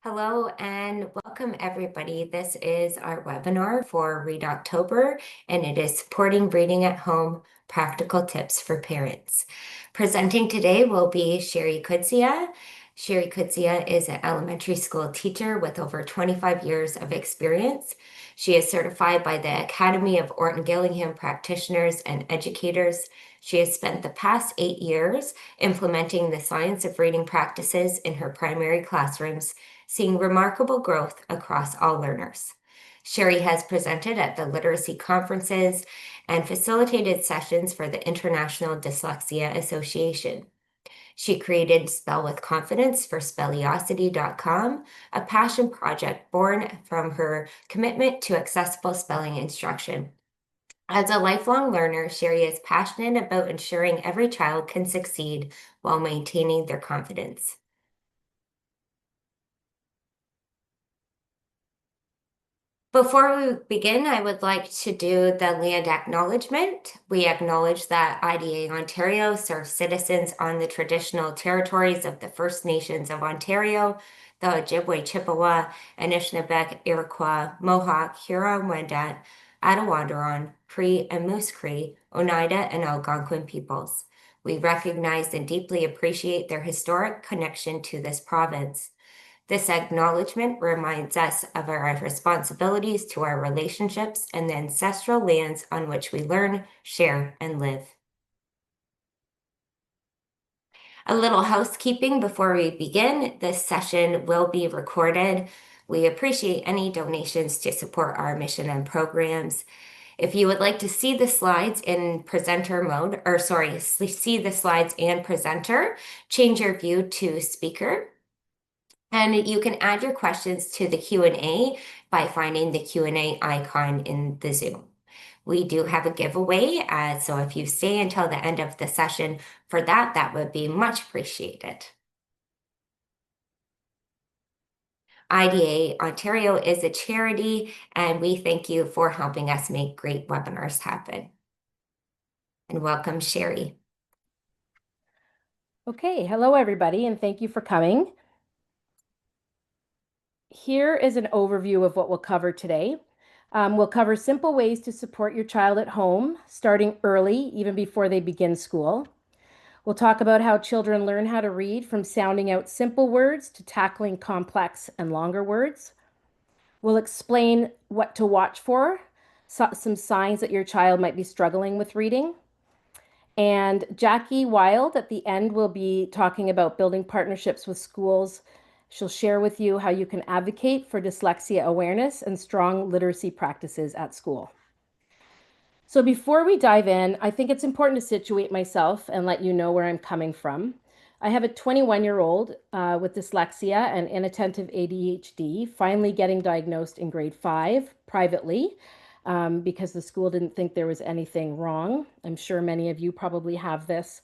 Hello and welcome everybody. This is our webinar for Read October and it is Supporting Reading at Home, Practical Tips for Parents. Presenting today will be Shari Kudsia. Shari Kudsia is an elementary school teacher with over 25 years of experience. She is certified by the Academy of Orton-Gillingham Practitioners and Educators. She has spent the past 8 years implementing the science of reading practices in her primary classrooms, seeing remarkable growth across all learners. Shari has presented at the literacy conferences and facilitated sessions for the International Dyslexia Association. She created Spell with Confidence for Spelliosity.com, a passion project born from her commitment to accessible spelling instruction. As a lifelong learner, Shari is passionate about ensuring every child can succeed while maintaining their confidence. Before we begin, I would like to do the land acknowledgement. We acknowledge that IDA Ontario serves citizens on the traditional territories of the First Nations of Ontario, the Ojibwe, Chippewa, Anishinaabe, Iroquois, Mohawk, Huron-Wendat, Attawandaron, Cree, and Moose Cree, Oneida, and Algonquin peoples. We recognize and deeply appreciate their historic connection to this province. This acknowledgement reminds us of our responsibilities to our relationships and the ancestral lands on which we learn, share, and live. A little housekeeping before we begin. This session will be recorded. We appreciate any donations to support our mission and programs. If you would like to see the slides in presenter mode, see the slides and presenter, change your view to speaker. And you can add your questions to the Q&A by finding the Q&A icon in the Zoom. We do have a giveaway, so if you stay until the end of the session for that, that would be much appreciated. IDA Ontario is a charity, and we thank you for helping us make great webinars happen. And welcome, Shari. Okay, hello everybody, and thank you for coming. Here is an overview of what we'll cover today. We'll cover simple ways to support your child at home, starting early, even before they begin school. We'll talk about how children learn how to read from sounding out simple words to tackling complex and longer words. We'll explain what to watch for, some signs that your child might be struggling with reading. And Jackie Wild at the end will be talking about building partnerships with schools. She'll share with you how you can advocate for dyslexia awareness and strong literacy practices at school. So before we dive in, I think it's important to situate myself and let you know where I'm coming from. I have a 21-year-old with dyslexia and inattentive ADHD, finally getting diagnosed in grade 5 privately because the school didn't think there was anything wrong. I'm sure many of you probably have this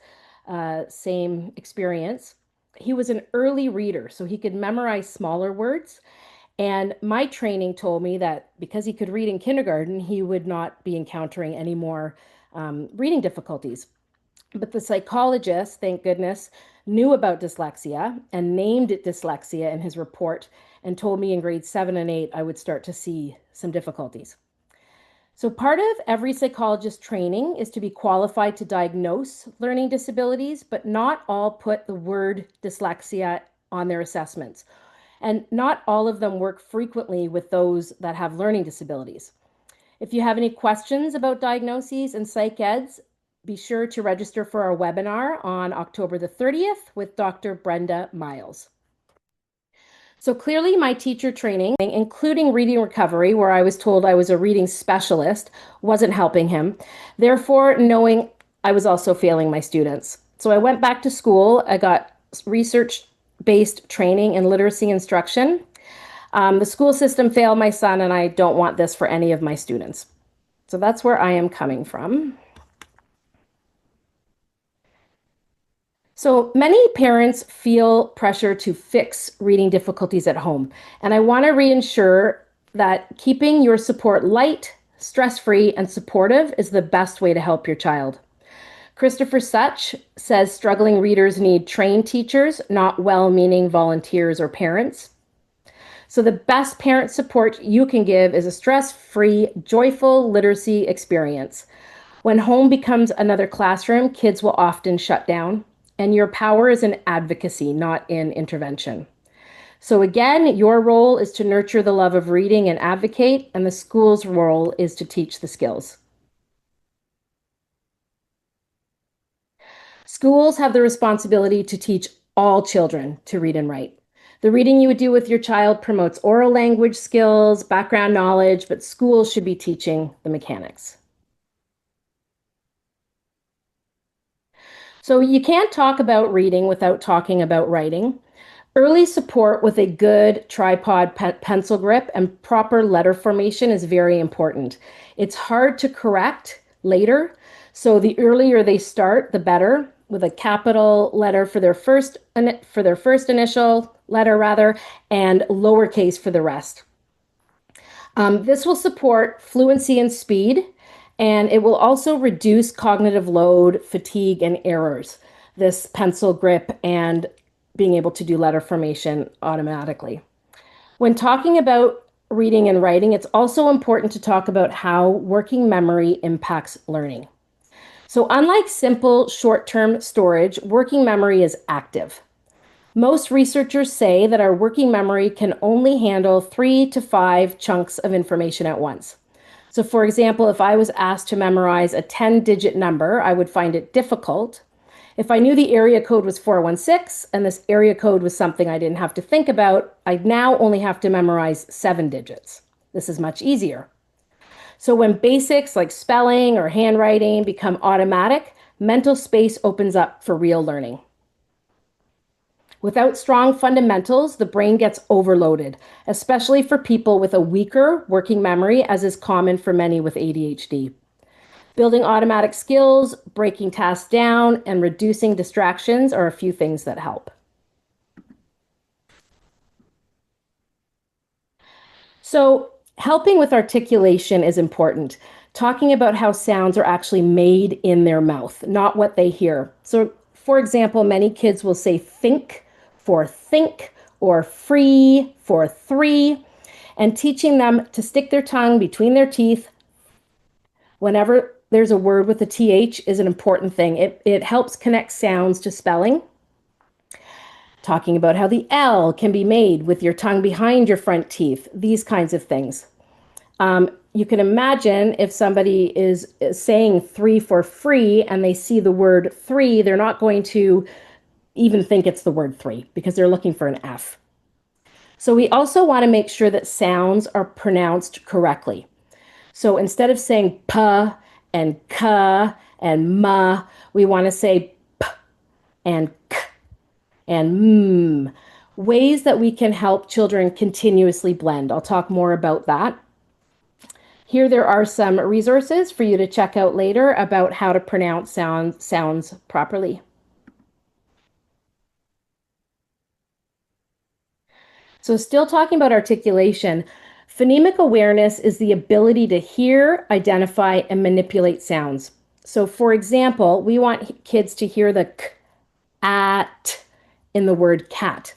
same experience. He was an early reader, so he could memorize smaller words. And my training told me that because he could read in kindergarten, he would not be encountering any more reading difficulties. But the psychologist, thank goodness, knew about dyslexia and named it dyslexia in his report and told me in grade 7 and 8 I would start to see some difficulties. So part of every psychologist training is to be qualified to diagnose learning disabilities, but not all put the word dyslexia on their assessments. And not all of them work frequently with those that have learning disabilities. If you have any questions about diagnoses and psych eds, be sure to register for our webinar on October the 30th with Dr. Brenda Miles. So clearly my teacher training, including reading recovery, where I was told I was a reading specialist, wasn't helping him. Therefore, knowing I was also failing my students. So I went back to school. I got research-based training in literacy instruction. The school system failed my son, and I don't want this for any of my students. So that's where I am coming from. So many parents feel pressure to fix reading difficulties at home. And I want to reassure that keeping your support light, stress-free, and supportive is the best way to help your child. Christopher Such says struggling readers need trained teachers, not well-meaning volunteers or parents. So the best parent support you can give is a stress-free, joyful literacy experience. When home becomes another classroom, kids will often shut down, and your power is in advocacy, not in intervention. So again, your role is to nurture the love of reading and advocate, and the school's role is to teach the skills. Schools have the responsibility to teach all children to read and write. The reading you would do with your child promotes oral language skills, background knowledge, but schools should be teaching the mechanics. So you can't talk about reading without talking about writing. Early support with a good tripod pencil grip and proper letter formation is very important. It's hard to correct later, so the earlier they start, the better, with a capital letter for their first initial letter rather, and lowercase for the rest. This will support fluency and speed, and it will also reduce cognitive load, fatigue, and errors. This pencil grip and being able to do letter formation automatically. When talking about reading and writing, it's also important to talk about how working memory impacts learning. So, unlike simple short term storage, working memory is active. Most researchers say that our working memory can only handle 3 to 5 chunks of information at once. So, for example, if I was asked to memorize a 10-digit number, I would find it difficult. If I knew the area code was 416 and this area code was something I didn't have to think about, I'd now only have to memorize 7 digits. This is much easier. So when basics like spelling or handwriting become automatic, mental space opens up for real learning. Without strong fundamentals, the brain gets overloaded, especially for people with a weaker working memory, as is common for many with ADHD. Building automatic skills, breaking tasks down, and reducing distractions are a few things that help. So, helping with articulation is important. Talking about how sounds are actually made in their mouth, not what they hear. So, for example, many kids will say think or free for three, and teaching them to stick their tongue between their teeth whenever there's a word with a TH is an important thing. It helps connect sounds to spelling. Talking about how the L can be made with your tongue behind your front teeth, these kinds of things. You can imagine if somebody is saying three for free and they see the word three, they're not going to even think it's the word three because they're looking for an F. So we also want to make sure that sounds are pronounced correctly. So instead of saying p and k and ma, we want to say p and k and ways that we can help children continuously blend. I'll talk more about that. Here there are some resources for you to check out later about how to pronounce sounds properly. So still talking about articulation, phonemic awareness is the ability to hear, identify, and manipulate sounds. So for example, we want kids to hear the k, at in the word cat.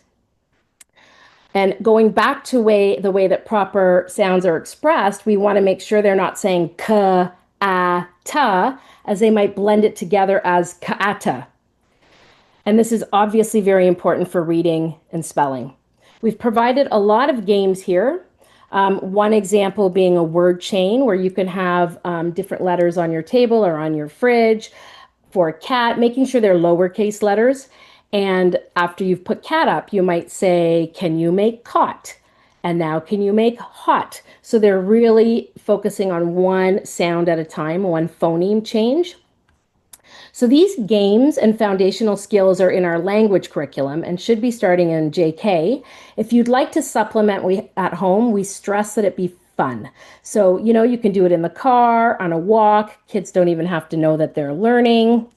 And going back to the way that proper sounds are expressed, we want to make sure they're not saying k, a, ta, as they might blend it together as kaata. And this is obviously very important for reading and spelling. We've provided a lot of games here. One example being a word chain where you can have different letters on your table or on your fridge. For cat, making sure they're lowercase letters. And after you've put cat up, you might say, can you make cot? And now can you make hot? So they're really focusing on one sound at a time, one phoneme change. So these games and foundational skills are in our language curriculum and should be starting in JK. If you'd like to supplement at home, we stress that it be fun. So, you can do it in the car, on a walk. Kids don't even have to know that they're learning.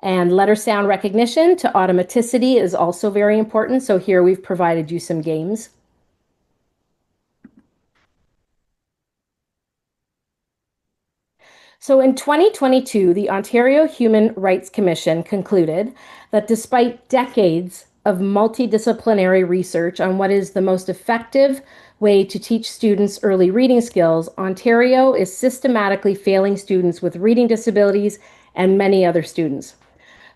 And letter sound recognition to automaticity is also very important. So here we've provided you some games. So in 2022, the Ontario Human Rights Commission concluded that despite decades of multidisciplinary research on what is the most effective way to teach students early reading skills, Ontario is systematically failing students with reading disabilities and many other students.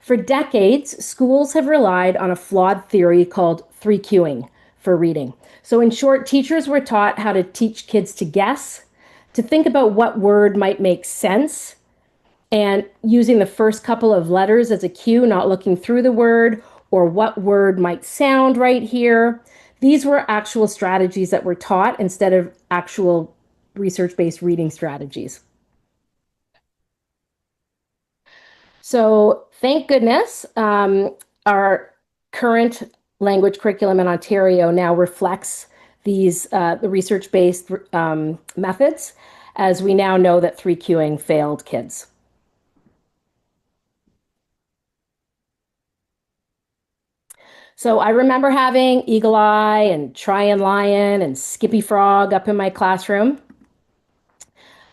For decades, schools have relied on a flawed theory called 3Qing for reading. So, in short, teachers were taught how to teach kids to guess, to think about what word might make sense, and using the first couple of letters as a cue, not looking through the word, or what word might sound right here. These were actual strategies that were taught instead of actual research based reading strategies. So thank goodness our current language curriculum in Ontario now reflects these the research-based methods, as we now know that 3Qing failed kids. So I remember having Eagle Eye and Try and Lion and Skippy Frog up in my classroom,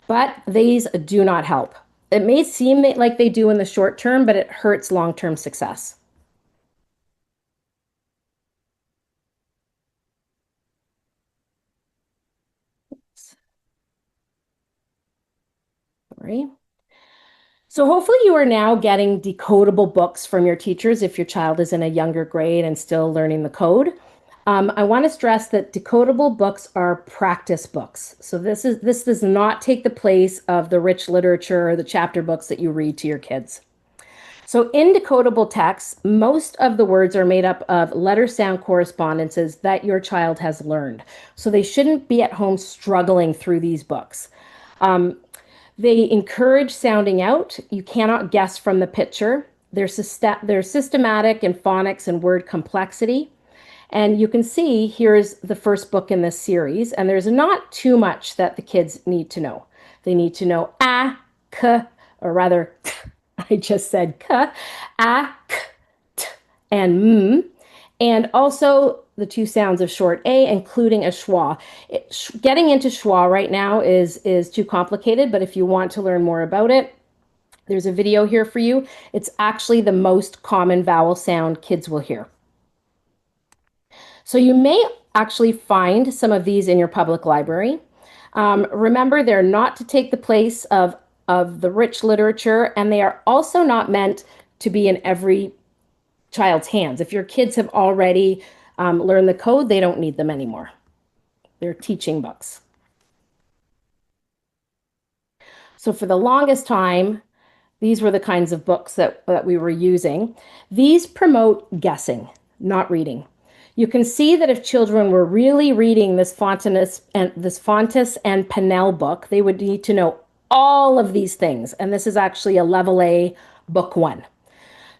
but these do not help. It may seem like they do in the short term, but it hurts long-term success. Sorry. So hopefully you are now getting decodable books from your teachers if your child is in a younger grade and still learning the code. I want to stress that decodable books are practice books. So this does not take the place of the rich literature or the chapter books that you read to your kids. So in decodable texts, most of the words are made up of letter sound correspondences that your child has learned. So they shouldn't be at home struggling through these books. They encourage sounding out. You cannot guess from the picture. They're systematic in phonics and word complexity. And you can see here's the first book in this series, and there's not too much that the kids need to know. They need to know a, k, or rather, I just said k, a, k, t, and m, and also the two sounds of short a, including a schwa. Getting into schwa right now is too complicated, but if you want to learn more about it, there's a video here for you. It's actually the most common vowel sound kids will hear. So you may actually find some of these in your public library. Remember, they're not to take the place of the rich literature, and they are also not meant to be in every child's hands. If your kids have already learned the code, they don't need them anymore. They're teaching books. So for the longest time, these were the kinds of books that we were using. These promote guessing, not reading. You can see that if children were really reading this Fontes and Pinnell book, they would need to know all of these things. And this is actually a level A book 1.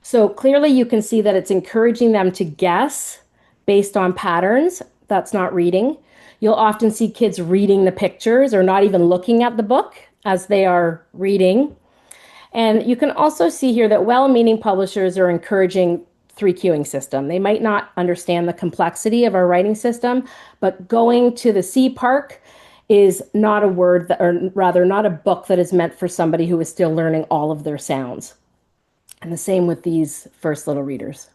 So clearly you can see that it's encouraging them to guess based on patterns. That's not reading. You'll often see kids reading the pictures or not even looking at the book as they are reading. And you can also see here that well-meaning publishers are encouraging 3Qing system. They might not understand the complexity of our writing system, but going to the sea park is not a word that, or rather not a book that is meant for somebody who is still learning all of their sounds. And the same with these first little readers.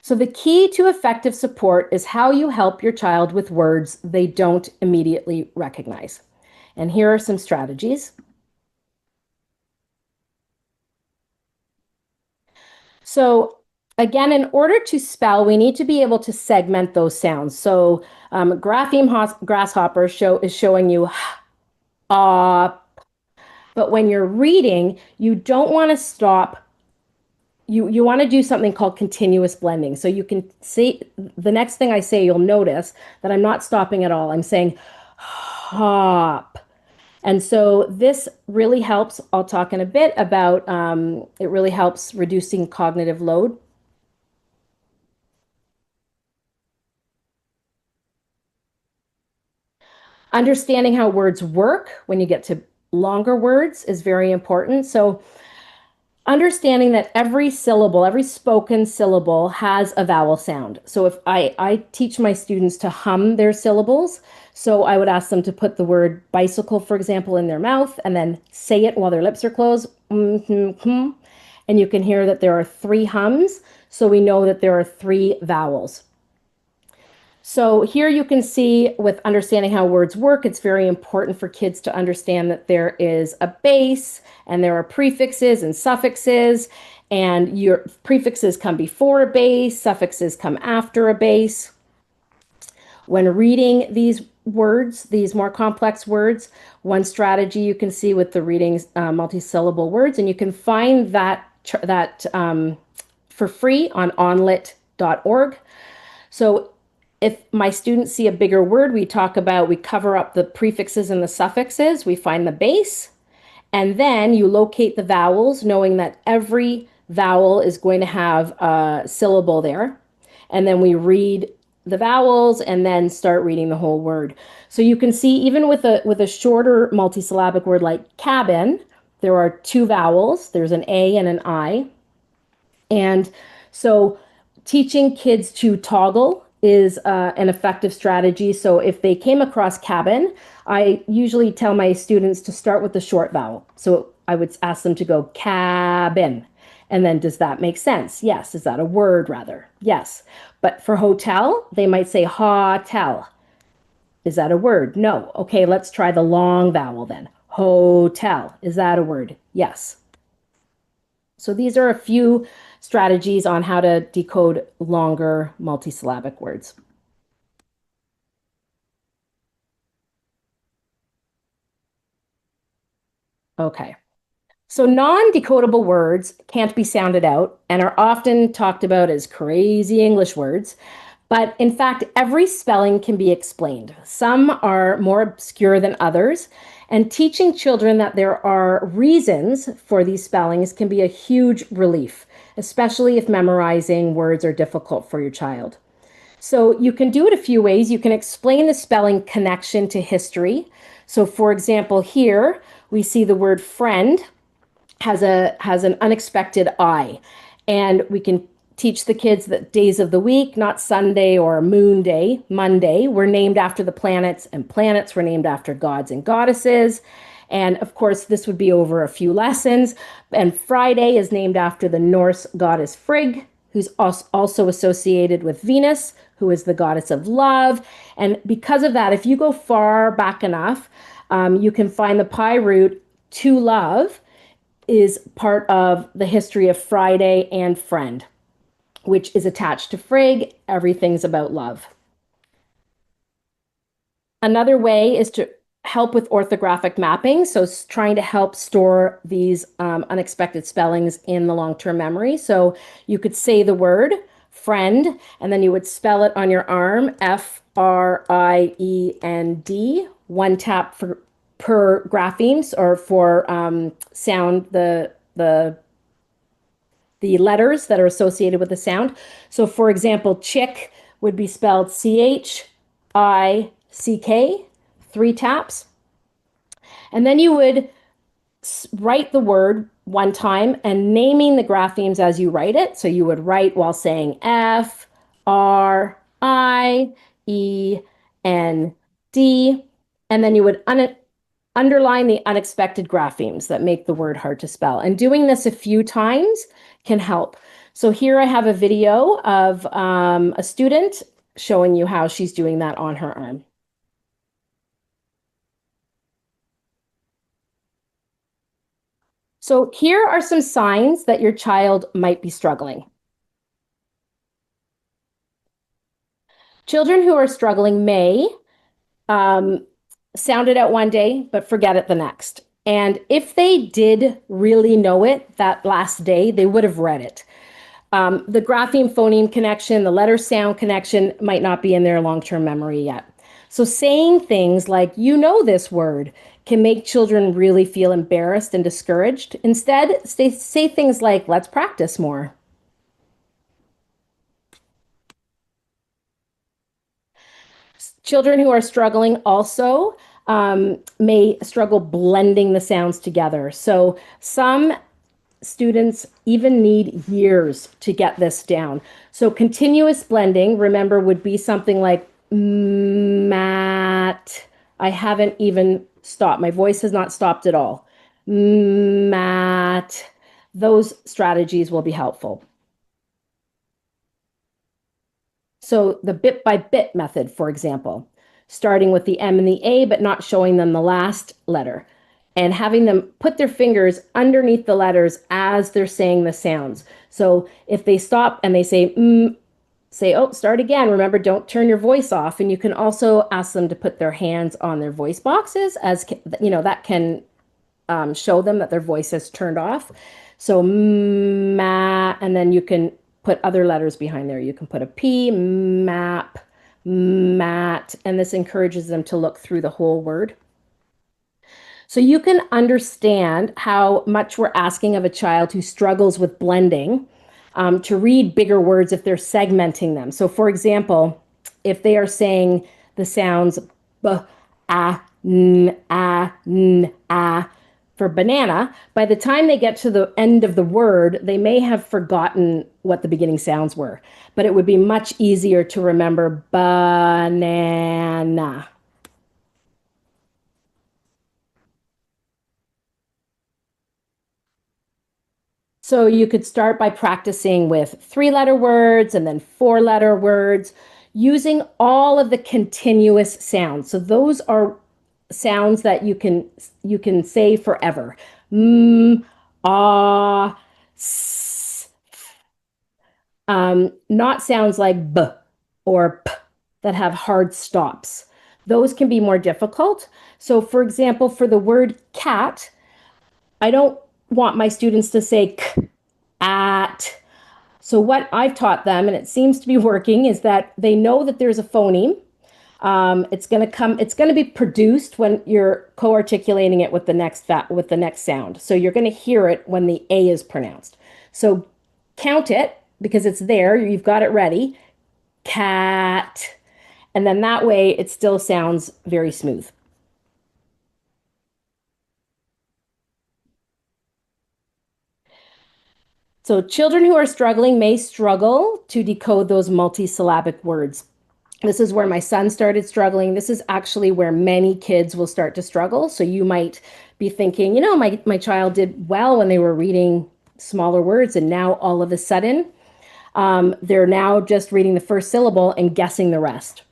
So the key to effective support is how you help your child with words they don't immediately recognize. And here are some strategies. So again, in order to spell, we need to be able to segment those sounds. So grapheme grasshopper is showing you but when you're reading, you don't want to stop. You want to do something called continuous blending. So you can see the next thing I say, you'll notice that I'm not stopping at all. I'm saying hop. And so this really helps. I'll talk in a bit about it really helps reducing cognitive load. Understanding how words work when you get to longer words is very important. So Understanding that every syllable, every spoken syllable has a vowel sound. So if I teach my students to hum their syllables, so I would ask them to put the word bicycle, for example, in their mouth and then say it while their lips are closed. Mm-hmm. And you can hear that there are three hums. So we know that there are three vowels. So here you can see with understanding how words work, it's very important for kids to understand that there is a base and there are prefixes and suffixes, and your prefixes come before a base, suffixes come after a base. When reading these words, these more complex words, one strategy you can see with the reading multisyllable words, and you can find that for free on onlit.org. So if my students see a bigger word, we cover up the prefixes and the suffixes, we find the base, and then you locate the vowels, knowing that every vowel is going to have a syllable there. And then we read the vowels and then start reading the whole word. So you can see even with a shorter multisyllabic word like cabin, there are two vowels. There's an A and an I. And so teaching kids to toggle is an effective strategy. So if they came across cabin, I usually tell my students to start with the short vowel. So I would ask them to go cabin. And then does that make sense? Yes. Is that a word rather? Yes. But for hotel, they might say hotel. Is that a word? No. Okay, let's try the long vowel then. Hotel. Is that a word? Yes. So these are a few strategies on how to decode longer multisyllabic words. Okay. So non-decodable words can't be sounded out and are often talked about as crazy English words. But in fact, every spelling can be explained. Some are more obscure than others. And teaching children that there are reasons for these spellings can be a huge relief, especially if memorizing words are difficult for your child. So you can do it a few ways. You can explain the spelling connection to history. So for example, here we see the word friend has an unexpected I. And we can teach the kids that days of the week, not Sunday or moon day, Monday, were named after the planets, and planets were named after gods and goddesses. And of course, this would be over a few lessons. And Friday is named after the Norse goddess Frigg, who's also associated with Venus, who is the goddess of love. And because of that, if you go far back enough, you can find the pi root to love is part of the history of Friday and friend, which is attached to Frigg. Everything's about love. Another way is to help with orthographic mapping. So trying to help store these unexpected spellings in the long-term memory. So you could say the word friend, and then you would spell it on your arm, Friend, one tap for per graphemes or for sound the letters that are associated with the sound. So for example, chick would be spelled Chick, three taps. And then you would write the word one time and naming the graphemes as you write it. So you would write while saying Friend, and then you would underline the unexpected graphemes that make the word hard to spell. And doing this a few times can help. So here I have a video of a student showing you how she's doing that on her arm. So here are some signs that your child might be struggling. Children who are struggling may sound it out one day, but forget it the next. And if they did really know it that last day, they would have read it. The grapheme phoneme connection, the letter sound connection might not be in their long-term memory yet. So saying things like, you know this word, can make children really feel embarrassed and discouraged. Instead, say things like, let's practice more. Children who are struggling also may struggle blending the sounds together. So some students even need years to get this down. So continuous blending, remember, would be something like mat. I haven't even stopped. My voice has not stopped at all. Mat. Those strategies will be helpful. So the bit by bit method, for example, starting with the M and the A, but not showing them the last letter, and having them put their fingers underneath the letters as they're saying the sounds. So if they stop and they say, say, oh, start again. Remember, don't turn your voice off. And you can also ask them to put their hands on their voice boxes, as you know, that can show them that their voice is turned off. So ma, and then you can put other letters behind there. You can put a P, map, mat, and this encourages them to look through the whole word. So you can understand how much we're asking of a child who struggles with blending to read bigger words if they're segmenting them. So for example, if they are saying the sounds b, a, n, a, for banana, by the time they get to the end of the word, they may have forgotten what the beginning sounds were, but it would be much easier to remember banana. So you could start by practicing with 3-letter words and then 4-letter words using all of the continuous sounds. So those are sounds that you can say forever. Ah, s, not sounds like b or p that have hard stops. Those can be more difficult. So for example, for the word cat, I don't want my students to say k, at. So what I've taught them, and it seems to be working, is that they know that there's a phoneme. It's going to come. It's going to be produced when you're co-articulating it with the next sound. So you're going to hear it when the A is pronounced. So count it because it's there. You've got it ready. Cat, and then that way it still sounds very smooth. So children who are struggling may struggle to decode those multisyllabic words. This is where my son started struggling. This is actually where many kids will start to struggle. So you might be thinking, you know, my child did well when they were reading smaller words, and now all of a sudden, they're now just reading the first syllable and guessing the rest.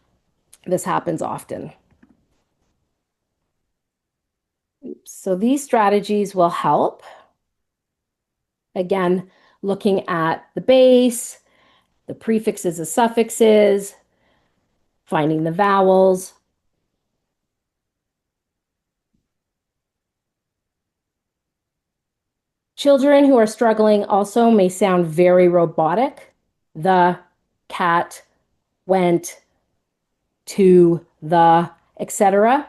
This happens often. So these strategies will help. Again, looking at the base, the prefixes, the suffixes, finding the vowels. Children who are struggling also may sound very robotic. The cat went to the, etc.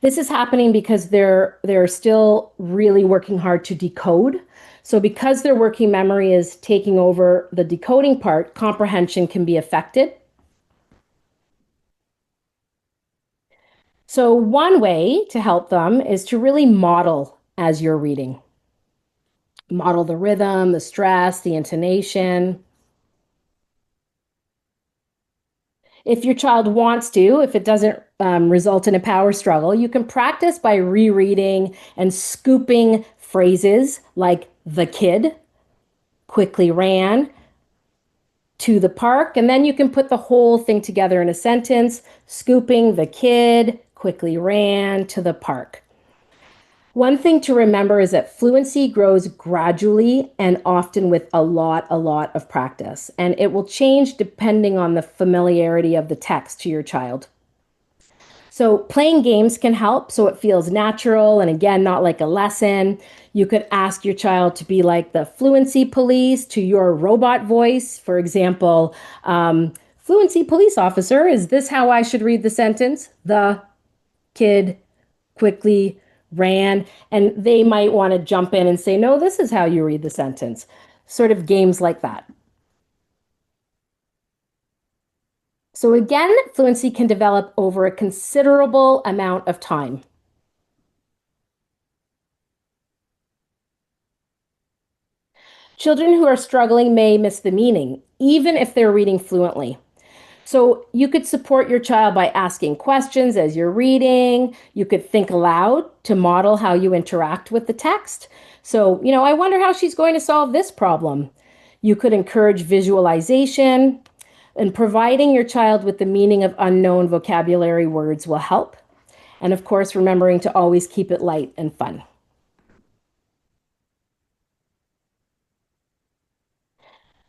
This is happening because they're still really working hard to decode. So because their working memory is taking over the decoding part, comprehension can be affected. So one way to help them is to really model as you're reading. Model the rhythm, the stress, the intonation. If your child wants to, if it doesn't result in a power struggle, you can practice by rereading and scooping phrases like the kid quickly ran to the park, and then you can put the whole thing together in a sentence. Scooping, the kid quickly ran to the park. One thing to remember is that fluency grows gradually and often with a lot of practice, and it will change depending on the familiarity of the text to your child. So playing games can help so it feels natural and again, not like a lesson. You could ask your child to be like the fluency police to your robot voice. For example, fluency police officer, is this how I should read the sentence? The kid quickly ran, and they might want to jump in and say, no, this is how you read the sentence. Sort of games like that. So again, fluency can develop over a considerable amount of time. Children who are struggling may miss the meaning, even if they're reading fluently. So you could support your child by asking questions as you're reading. You could think aloud to model how you interact with the text. So, I wonder how she's going to solve this problem. You could encourage visualization, and providing your child with the meaning of unknown vocabulary words will help. And of course, remembering to always keep it light and fun.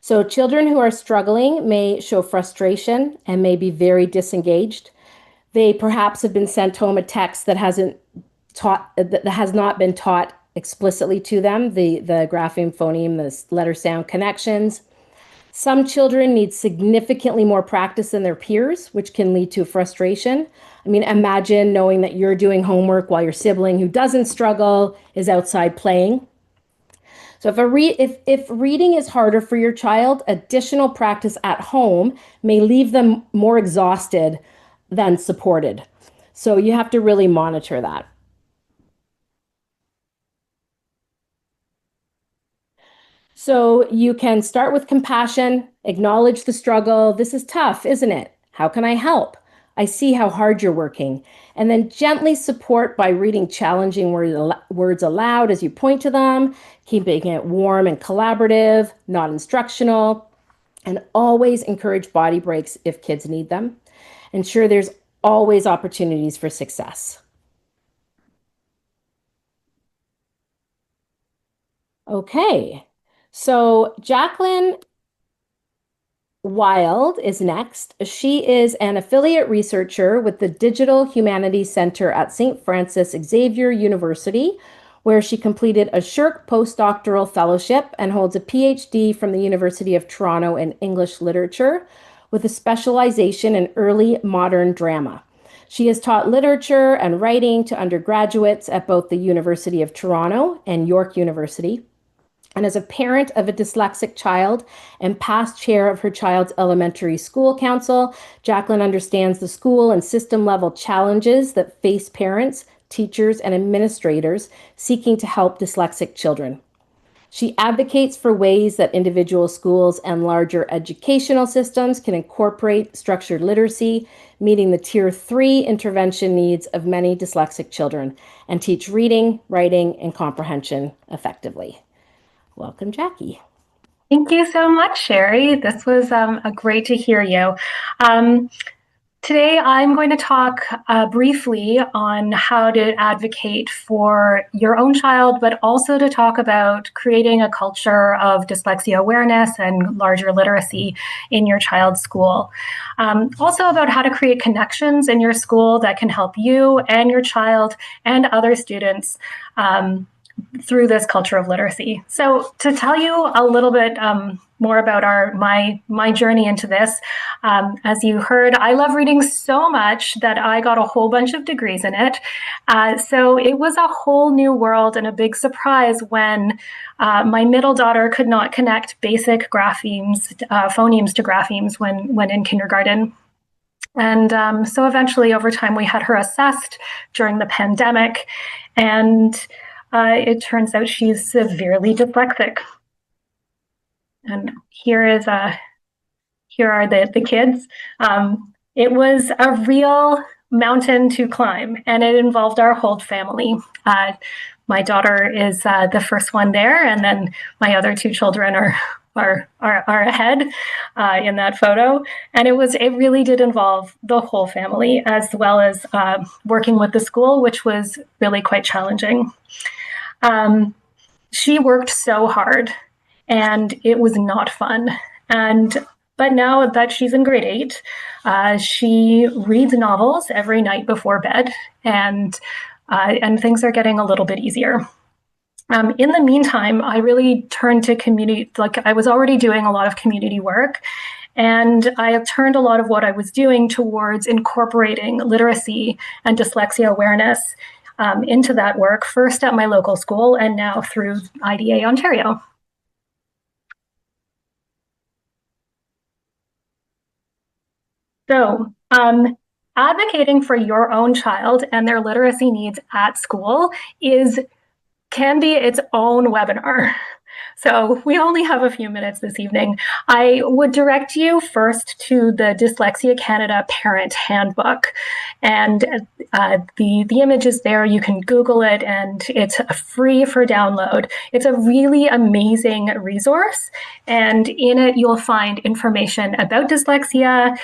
So, children who are struggling may show frustration and may be very disengaged. They perhaps have been sent home a text that has not been taught explicitly to them, the grapheme, phoneme, the letter sound connections. Some children need significantly more practice than their peers, which can lead to frustration. I mean, imagine knowing that you're doing homework while your sibling who doesn't struggle is outside playing. So if reading is harder for your child, additional practice at home may leave them more exhausted than supported. So you have to really monitor that. So you can start with compassion, acknowledge the struggle. This is tough, isn't it? How can I help? I see how hard you're working. And then gently support by reading challenging words aloud as you point to them, keeping it warm and collaborative, not instructional, and always encourage body breaks if kids need them. Ensure there's always opportunities for success. Okay, so Jacqueline Wild is next. She is an affiliate researcher with the Digital Humanities Center at St. Francis Xavier University, where she completed a SSHRC postdoctoral fellowship and holds a PhD from the University of Toronto in English literature with a specialization in early modern drama. She has taught literature and writing to undergraduates at both the University of Toronto and York University. And as a parent of a dyslexic child and past chair of her child's elementary school council, Jacqueline understands the school and system level challenges that face parents, teachers, and administrators seeking to help dyslexic children. She advocates for ways that individual schools and larger educational systems can incorporate structured literacy, meeting the Tier 3 intervention needs of many dyslexic children, and teach reading, writing, and comprehension effectively. Welcome, Jackie. Thank you so much, Shari. This was great to hear you. Today, I'm going to talk briefly on how to advocate for your own child, but also to talk about creating a culture of dyslexia awareness and larger literacy in your child's school. Also about how to create connections in your school that can help you and your child and other students through this culture of literacy. So to tell you a little bit more about my journey into this, as you heard, I love reading so much that I got a whole bunch of degrees in it. So it was a whole new world and a big surprise when my middle daughter could not connect basic graphemes, phonemes to graphemes when in kindergarten. And so eventually over time we had her assessed during the pandemic, and it turns out she's severely dyslexic. And here are the kids. It was a real mountain to climb, and it involved our whole family. My daughter is the first one there, and then my other two children are ahead in that photo. And it really did involve the whole family, as well as working with the school, which was really quite challenging. She worked so hard, and it was not fun. But now that she's in grade 8, she reads novels every night before bed, and things are getting a little bit easier. In the meantime, I really turned to community, like I was already doing a lot of community work, and I have turned a lot of what I was doing towards incorporating literacy and dyslexia awareness into that work, first at my local school and now through IDA Ontario. So advocating for your own child and their literacy needs at school can be its own webinar. So we only have a few minutes this evening. I would direct you first to the Dyslexia Canada Parent Handbook. And the image is there. You can Google it, and it's free for download. It's a really amazing resource. And in it, you'll find information about dyslexia,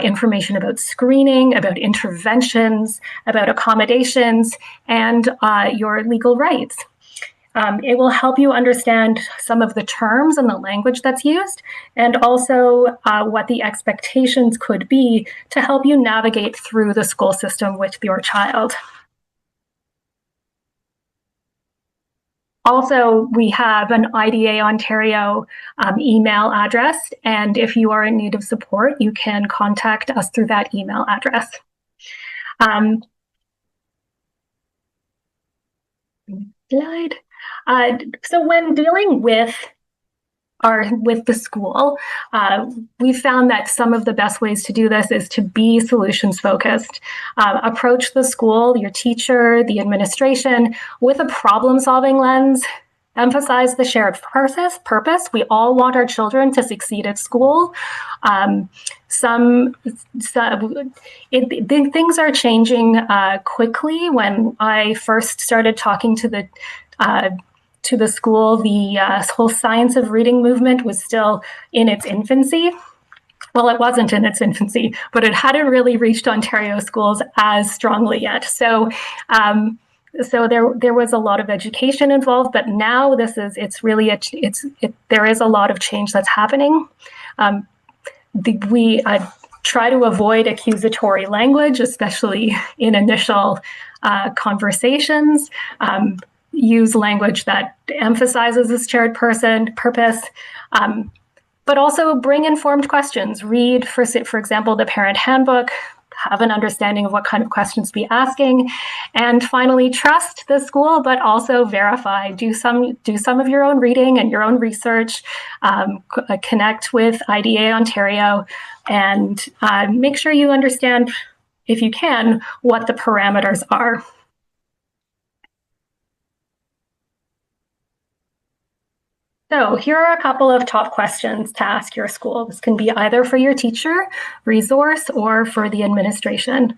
information about screening, about interventions, about accommodations, and your legal rights. It will help you understand some of the terms and the language that's used, and also what the expectations could be to help you navigate through the school system with your child. Also, we have an IDA Ontario email address, and if you are in need of support, you can contact us through that email address. Slide. So when dealing with the school, we found that some of the best ways to do this is to be solutions focused. Approach the school, your teacher, the administration with a problem solving lens. Emphasize the shared purpose. We all want our children to succeed at school. Things are changing quickly. When I first started talking to the school, the whole science of reading movement was still in its infancy. Well, it wasn't in its infancy, but it hadn't really reached Ontario schools as strongly yet. So there was a lot of education involved, but now there is a lot of change that's happening. We try to avoid accusatory language, especially in initial conversations. Use language that emphasizes this shared purpose, but also bring informed questions. Read, for example, the parent handbook, have an understanding of what kind of questions to be asking, and finally trust the school, but also verify. Do some of your own reading and your own research. Connect with IDA Ontario, and make sure you understand, if you can, what the parameters are. So here are a couple of top questions to ask your school. This can be either for your teacher, resource, or for the administration.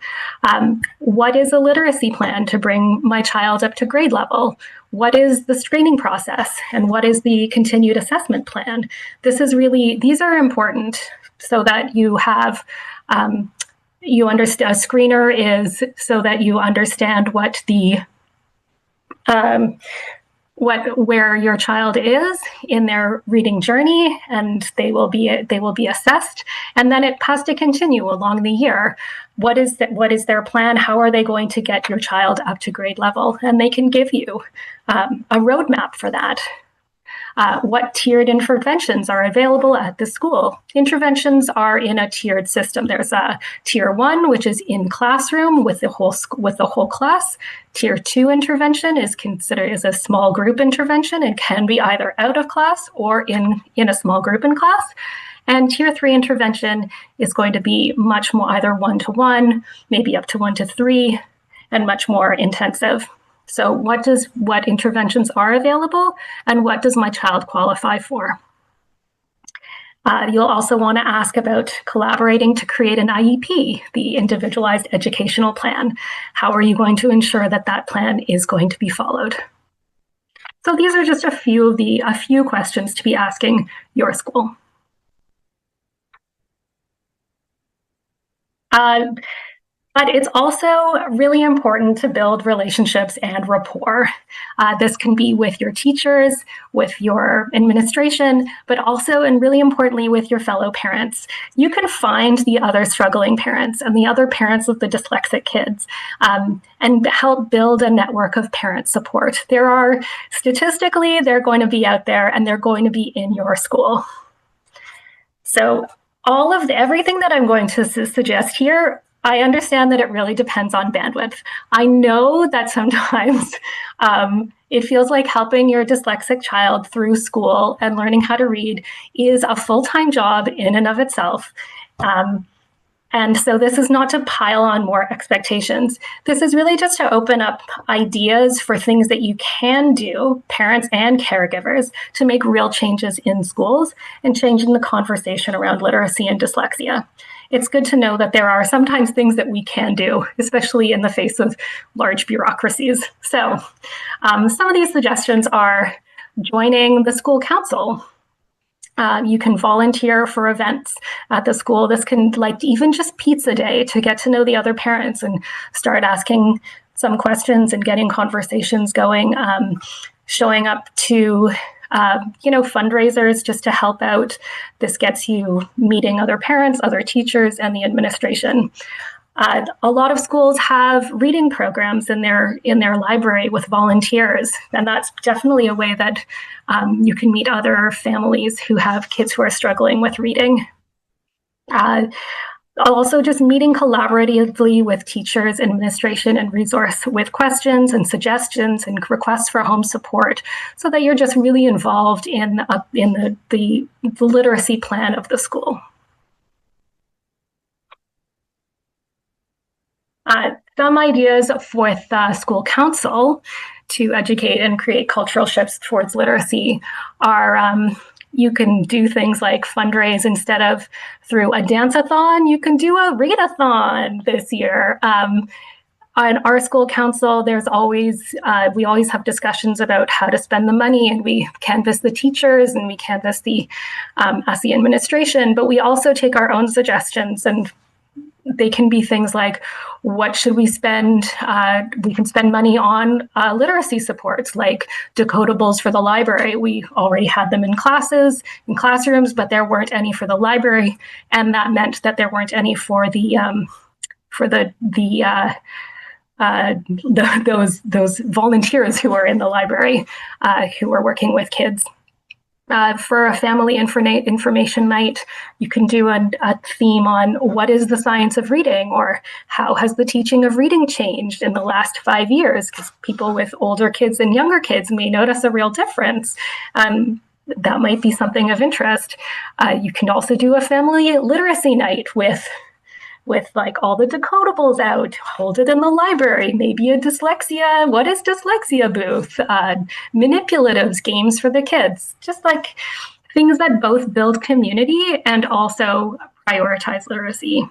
What is a literacy plan to bring my child up to grade level? What is the screening process? And what is the continued assessment plan? These are important so that you have, you understand, a screener is so that you understand what the, where your child is in their reading journey, and they will be assessed, and then it has to continue along the year. What is their plan? How are they going to get your child up to grade level? And they can give you a roadmap for that. What tiered interventions are available at the school? Interventions are in a tiered system. There's a tier 1, which is in classroom with the whole class. Tier 2 intervention is considered as a small group intervention and can be either out of class or in a small group in class. And tier 3 intervention is going to be much more either 1-to-1, maybe up to 1-to-3, and much more intensive. So what interventions are available, and what does my child qualify for? You'll also want to ask about collaborating to create an IEP, the Individualized Educational Plan. How are you going to ensure that that plan is going to be followed? So these are just a few questions to be asking your school. But it's also really important to build relationships and rapport. This can be with your teachers, with your administration, but also, and really importantly, with your fellow parents. You can find the other struggling parents and the other parents of the dyslexic kids, and help build a network of parent support. Statistically, they're going to be out there, and they're going to be in your school. So everything that I'm going to suggest here, I understand that it really depends on bandwidth. I know that sometimes it feels like helping your dyslexic child through school and learning how to read is a full-time job in and of itself. And And so this is not to pile on more expectations. This is really just to open up ideas for things that you can do, parents and caregivers, to make real changes in schools and changing the conversation around literacy and dyslexia. It's good to know that there are sometimes things that we can do, especially in the face of large bureaucracies. So some of these suggestions are joining the school council. You can volunteer for events at the school. This can, like, even just pizza day, to get to know the other parents and start asking some questions and getting conversations going. Showing up to fundraisers just to help out. This gets you meeting other parents, other teachers, and the administration. A lot of schools have reading programs in their library with volunteers, and that's definitely a way that you can meet other families who have kids who are struggling with reading. Also, just meeting collaboratively with teachers, administration, and resource with questions and suggestions and requests for home support, so that you're just really involved in the literacy plan of the school. Some ideas with school council to educate and create cultural shifts towards literacy are you can do things like fundraise instead of through a dance-a-thon. You can do a read-a-thon this year. On our school council, we always have discussions about how to spend the money, and we canvass the teachers and we canvass ask the administration, but we also take our own suggestions, and they can be things like, what should we spend? We can spend money on literacy supports, like decodables for the library. We already had them in classrooms, but there weren't any for the library, and that meant that there weren't any for those volunteers who are in the library who are working with kids. For a family information night, you can do a theme on what is the science of reading, or how has the teaching of reading changed in the last 5 years, because people with older kids and younger kids may notice a real difference. That might be something of interest. You can also do a family literacy night with like all the decodables out, hold it in the library, maybe what is dyslexia booth, manipulatives, games for the kids, just like things that both build community and also prioritize literacy.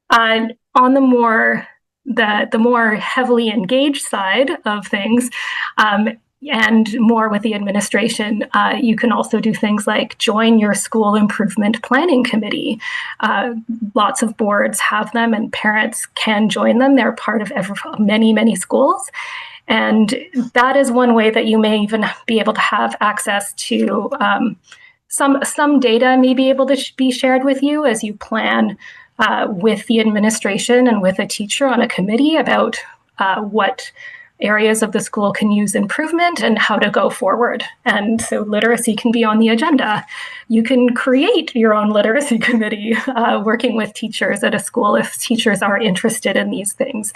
On the more heavily engaged side of things, and more with the administration, you can also do things like join your school improvement planning committee. Lots of boards have them, and parents can join them. They're part of many schools. And that is one way that you may even be able to have access to some data may be able to be shared with you as you plan with the administration and with a teacher on a committee about what areas of the school can use improvement and how to go forward. And so literacy can be on the agenda. You can create your own literacy committee working with teachers at a school if teachers are interested in these things.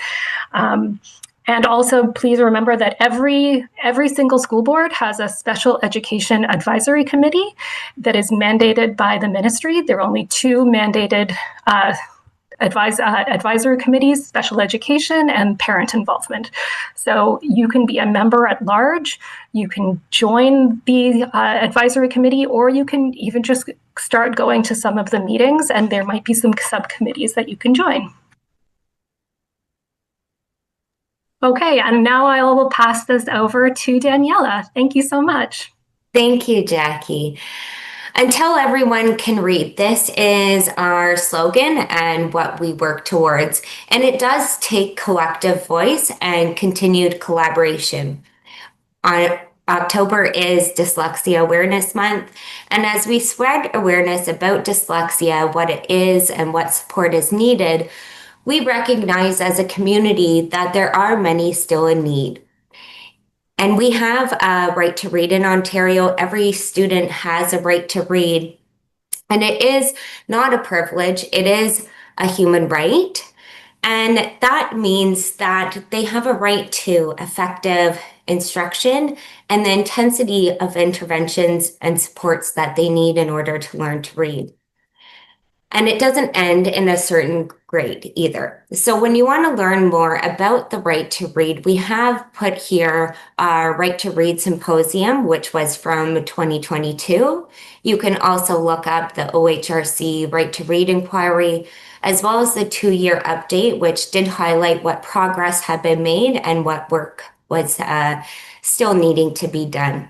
And also, please remember that every single school board has a special education advisory committee that is mandated by the ministry. There are only 2 mandated advisory committees: special education and parent involvement. So you can be a member at large, you can join the advisory committee, or you can even just start going to some of the meetings, and there might be some subcommittees that you can join. Okay, and now I will pass this over to Daniela. Thank you so much. Thank you, Jackie. Until everyone can read. This is our slogan and what we work towards. And it does take collective voice and continued collaboration. October is Dyslexia Awareness Month. And as we spread awareness about dyslexia, what it is and what support is needed, we recognize as a community that there are many still in need. And we have a right to read in Ontario. Every student has a right to read. And it is not a privilege, it is a human right. And that means that they have a right to effective instruction and the intensity of interventions and supports that they need in order to learn to read. And it doesn't end in a certain grade either. So when you want to learn more about the right to read, we have put here our Right to Read Symposium, which was from 2022. You can also look up the OHRC Right to Read Inquiry, as well as the 2-year update, which did highlight what progress had been made and what work was still needing to be done.